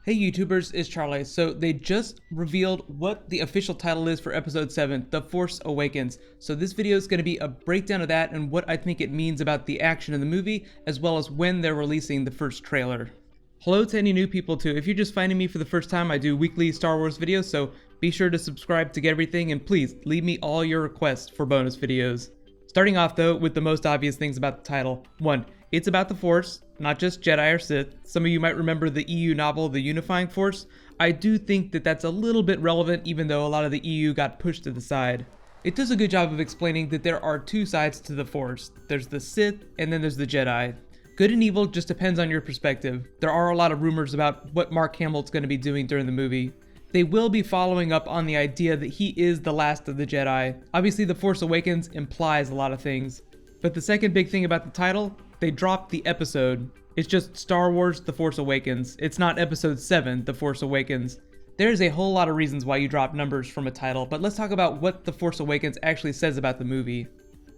Hey YouTubers, it's Charlie. So they just revealed what the official title is for episode 7, The Force Awakens. So this video is going to be a breakdown of that and what I think it means about the action in the movie, as well as when they're releasing the first trailer. Hello to any new people too. If you're just finding me for the first time, I do weekly Star Wars videos, so be sure to subscribe to get everything, and please leave me all your requests for bonus videos. Starting off though with the most obvious things about the title. 1. It's about the Force, not just Jedi or Sith. Some of you might remember the EU novel, The Unifying Force. I do think that that's a little bit relevant, even though a lot of the EU got pushed to the side. It does a good job of explaining that there are two sides to the Force. There's the Sith, and then there's the Jedi. Good and evil just depends on your perspective. There are a lot of rumors about what Mark Hamill's going to be doing during the movie. They will be following up on the idea that he is the last of the Jedi. Obviously, The Force Awakens implies a lot of things. But the second big thing about the title, they dropped the episode. It's just Star Wars The Force Awakens. It's not episode 7, The Force Awakens. There's a whole lot of reasons why you drop numbers from a title, but let's talk about what The Force Awakens actually says about the movie.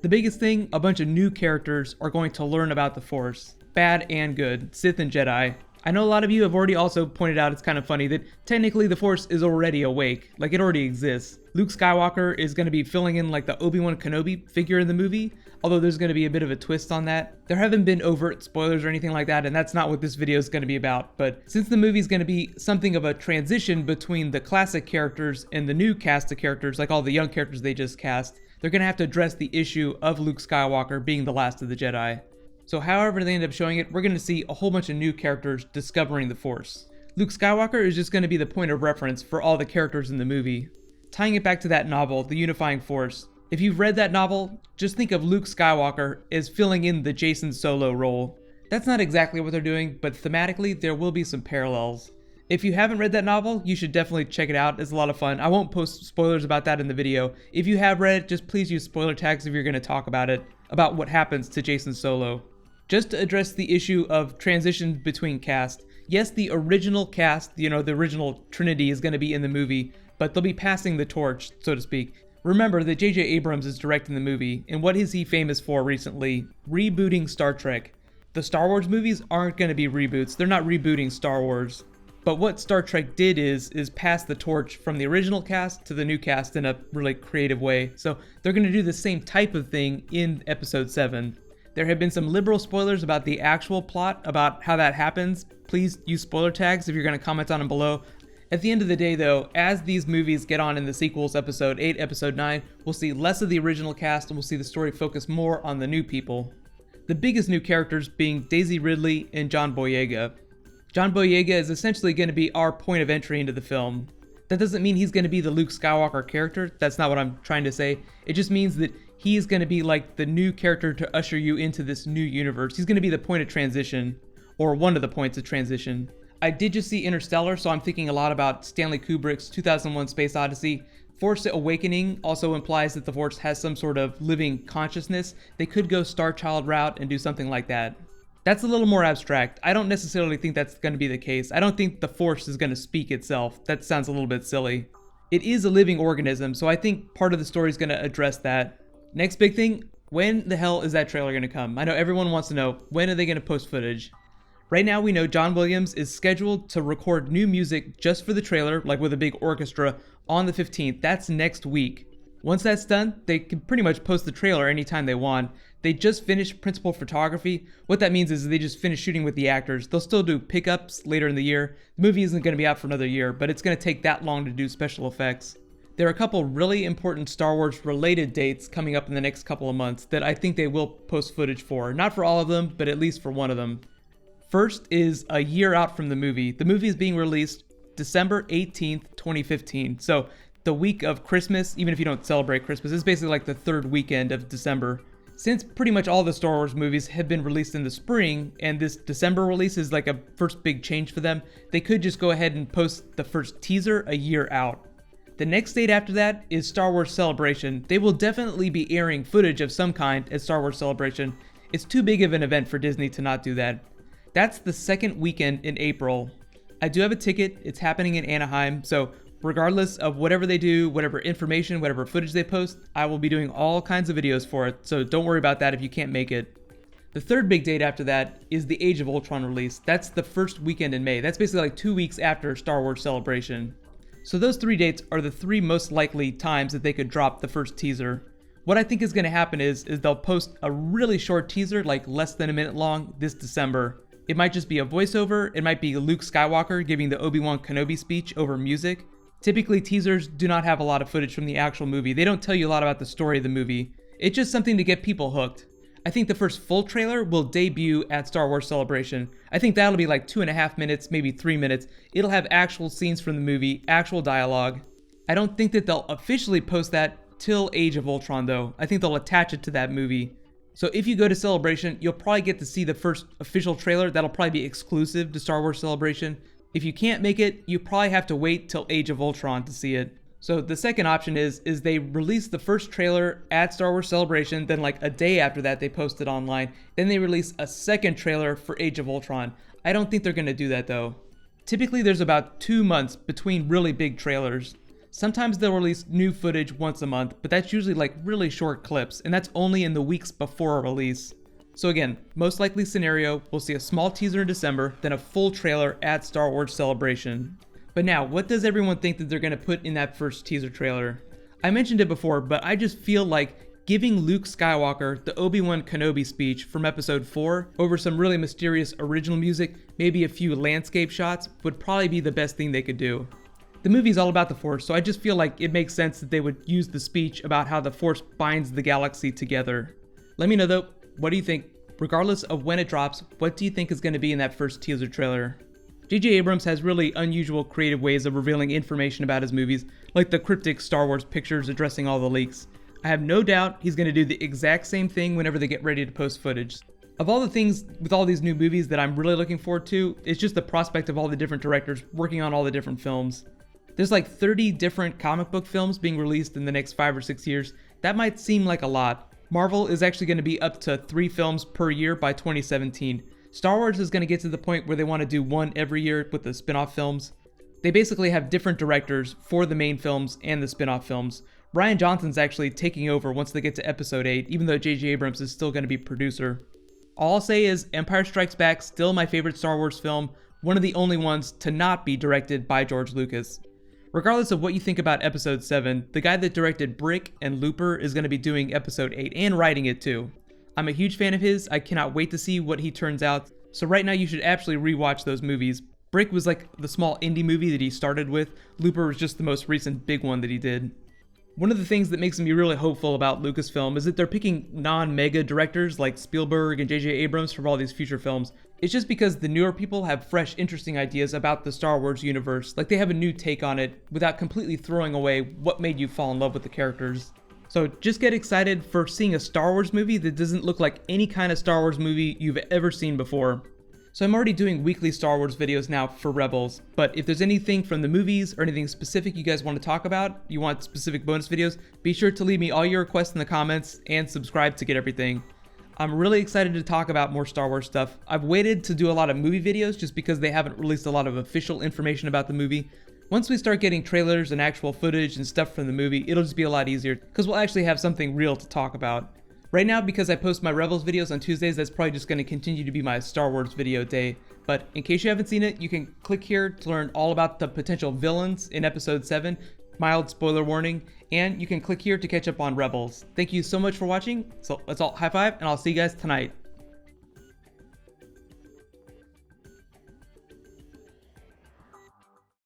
The biggest thing, a bunch of new characters are going to learn about the Force. Bad and good, Sith and Jedi. I know a lot of you have already also pointed out it's kind of funny that technically the Force is already awake, like it already exists. Luke Skywalker is going to be filling in like the Obi-Wan Kenobi figure in the movie, although there's going to be a bit of a twist on that. There haven't been overt spoilers or anything like that, and that's not what this video is going to be about, but since the movie is going to be something of a transition between the classic characters and the new cast of characters, like all the young characters they just cast, they're going to have to address the issue of Luke Skywalker being the last of the Jedi. So however they end up showing it, we're going to see a whole bunch of new characters discovering the Force. Luke Skywalker is just going to be the point of reference for all the characters in the movie. Tying it back to that novel, The Unifying Force, if you've read that novel, just think of Luke Skywalker as filling in the Jason Solo role. That's not exactly what they're doing, but thematically there will be some parallels. If you haven't read that novel, you should definitely check it out. It's a lot of fun. I won't post spoilers about that in the video. If you have read it, just please use spoiler tags if you're going to talk about it, about what happens to Jason Solo. Just to address the issue of transition between cast, yes, the original cast, the original Trinity is going to be in the movie, but they'll be passing the torch, so to speak. Remember that J.J. Abrams is directing the movie, and what is he famous for recently? Rebooting Star Trek. The Star Wars movies aren't going to be reboots, they're not rebooting Star Wars. But what Star Trek did is pass the torch from the original cast to the new cast in a really creative way. So they're going to do the same type of thing in episode 7. There have been some liberal spoilers about the actual plot, about how that happens. Please use spoiler tags if you're going to comment on them below. At the end of the day though, as these movies get on in the sequels, episode 8, episode 9, we'll see less of the original cast and we'll see the story focus more on the new people. The biggest new characters being Daisy Ridley and John Boyega. John Boyega is essentially going to be our point of entry into the film. That doesn't mean he's going to be the Luke Skywalker character, that's not what I'm trying to say. It just means that he's going to be like the new character to usher you into this new universe. He's going to be the point of transition, or one of the points of transition. I did just see Interstellar, so I'm thinking a lot about Stanley Kubrick's 2001 Space Odyssey. Force Awakening also implies that the Force has some sort of living consciousness. They could go Star Child route and do something like that. That's a little more abstract. I don't necessarily think that's going to be the case. I don't think the Force is going to speak itself. That sounds a little bit silly. It is a living organism, so I think part of the story is going to address that. Next big thing, when the hell is that trailer going to come? I know everyone wants to know, when are they going to post footage? Right now we know John Williams is scheduled to record new music just for the trailer, like with a big orchestra, on the 15th. That's next week. Once that's done, they can pretty much post the trailer anytime they want. They just finished principal photography. What that means is they just finished shooting with the actors. They'll still do pickups later in the year. The movie isn't going to be out for another year, but it's going to take that long to do special effects. There are a couple really important Star Wars related dates coming up in the next couple of months that I think they will post footage for. Not for all of them, but at least for one of them. First is a year out from the movie. The movie is being released December 18th, 2015. So the week of Christmas, even if you don't celebrate Christmas, it's basically like the third weekend of December. Since pretty much all the Star Wars movies have been released in the spring, and this December release is like a first big change for them, they could just go ahead and post the first teaser a year out. The next date after that is Star Wars Celebration. They will definitely be airing footage of some kind at Star Wars Celebration. It's too big of an event for Disney to not do that. That's the second weekend in April. I do have a ticket. It's happening in Anaheim, so regardless of whatever they do, whatever information, whatever footage they post, I will be doing all kinds of videos for it, so don't worry about that if you can't make it. The third big date after that is the Age of Ultron release. That's the first weekend in May. That's basically like 2 weeks after Star Wars Celebration. So those 3 dates are the 3 most likely times that they could drop the first teaser. What I think is going to happen is they'll post a really short teaser, like less than a minute long, this December. It might just be a voiceover, it might be Luke Skywalker giving the Obi-Wan Kenobi speech over music. Typically teasers do not have a lot of footage from the actual movie. They don't tell you a lot about the story of the movie. It's just something to get people hooked. I think the first full trailer will debut at Star Wars Celebration. I think that'll be like 2.5 minutes, maybe 3 minutes. It'll have actual scenes from the movie, actual dialogue. I don't think that they'll officially post that till Age of Ultron though. I think they'll attach it to that movie. So if you go to Celebration, you'll probably get to see the first official trailer. That'll probably be exclusive to Star Wars Celebration. If you can't make it, you probably have to wait till Age of Ultron to see it. So the second option is they release the first trailer at Star Wars Celebration, then like a day after that they post it online, then they release a second trailer for Age of Ultron. I don't think they're gonna do that though. Typically there's about 2 months between really big trailers. Sometimes they'll release new footage once a month, but that's usually like really short clips, and that's only in the weeks before a release. So again, most likely scenario, we'll see a small teaser in December, then a full trailer at Star Wars Celebration. But now, what does everyone think that they're going to put in that first teaser trailer? I mentioned it before, but I just feel like giving Luke Skywalker the Obi-Wan Kenobi speech from episode 4 over some really mysterious original music, maybe a few landscape shots, would probably be the best thing they could do. The movie's all about the Force, so I just feel like it makes sense that they would use the speech about how the Force binds the galaxy together. Let me know though, what do you think? Regardless of when it drops, what do you think is going to be in that first teaser trailer? J.J. Abrams has really unusual creative ways of revealing information about his movies, like the cryptic Star Wars pictures addressing all the leaks. I have no doubt he's going to do the exact same thing whenever they get ready to post footage. Of all the things with all these new movies that I'm really looking forward to, it's just the prospect of all the different directors working on all the different films. There's like 30 different comic book films being released in the next 5 or 6 years. That might seem like a lot. Marvel is actually going to be up to 3 films per year by 2017. Star Wars is going to get to the point where they want to do 1 every year with the spin-off films. They basically have different directors for the main films and the spin-off films. Rian Johnson's actually taking over once they get to episode 8, even though J.J. Abrams is still going to be producer. All I'll say is Empire Strikes Back, still my favorite Star Wars film, one of the only ones to not be directed by George Lucas. Regardless of what you think about episode 7, the guy that directed Brick and Looper is going to be doing episode 8 and writing it too. I'm a huge fan of his, I cannot wait to see what he turns out, so right now you should absolutely rewatch those movies. Brick was like the small indie movie that he started with, Looper was just the most recent big one that he did. One of the things that makes me really hopeful about Lucasfilm is that they're picking non-mega directors like Spielberg and J.J. Abrams for all these future films. It's just because the newer people have fresh, interesting ideas about the Star Wars universe, like they have a new take on it without completely throwing away what made you fall in love with the characters. So just get excited for seeing a Star Wars movie that doesn't look like any kind of Star Wars movie you've ever seen before. So I'm already doing weekly Star Wars videos now for Rebels, but if there's anything from the movies or anything specific you guys want to talk about, you want specific bonus videos, be sure to leave me all your requests in the comments and subscribe to get everything. I'm really excited to talk about more Star Wars stuff. I've waited to do a lot of movie videos just because they haven't released a lot of official information about the movie. Once we start getting trailers and actual footage and stuff from the movie, it'll just be a lot easier because we'll actually have something real to talk about. Right now, because I post my Rebels videos on Tuesdays, that's probably just going to continue to be my Star Wars video day. But in case you haven't seen it, you can click here to learn all about the potential villains in episode 7, mild spoiler warning, and you can click here to catch up on Rebels. Thank you so much for watching. So let's all high five, and I'll see you guys tonight.